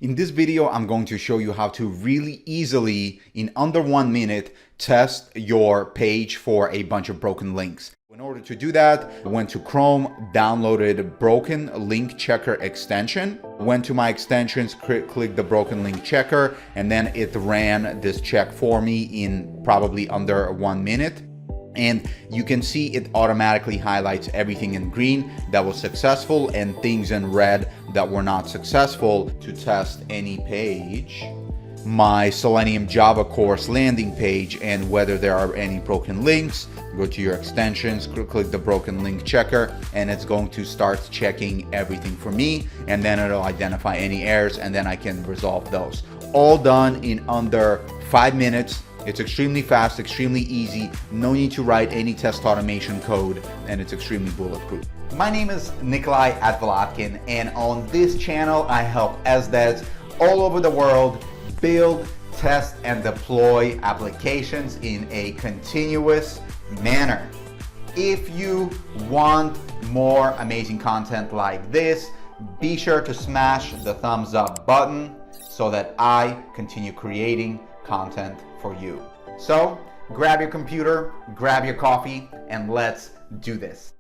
In this video, I'm going to show you how to really easily, in under 1 minute, test your page for a bunch of broken links. In order to do that, I went to Chrome, downloaded Broken Link Checker extension, went to my extensions, clicked the Broken Link Checker, and then it ran this check for me in probably under 1 minute. And you can see it automatically highlights everything in green that was successful and things in red that were not successful to test any page, my Selenium Java course landing page, and whether there are any broken links. Go to your extensions, click the broken link checker, and it's going to start checking everything for me, and then it'll identify any errors, and then I can resolve those. All done in under 5 minutes. It's extremely fast, extremely easy, no need to write any test automation code, and it's extremely bulletproof. My name is Nikolai Advolatkin, and on this channel, I help SDETs all over the world build, test, and deploy applications in a continuous manner. If you want more amazing content like this, be sure to smash the thumbs up button so that I continue creating content for you. So grab your computer, grab your coffee, and let's do this.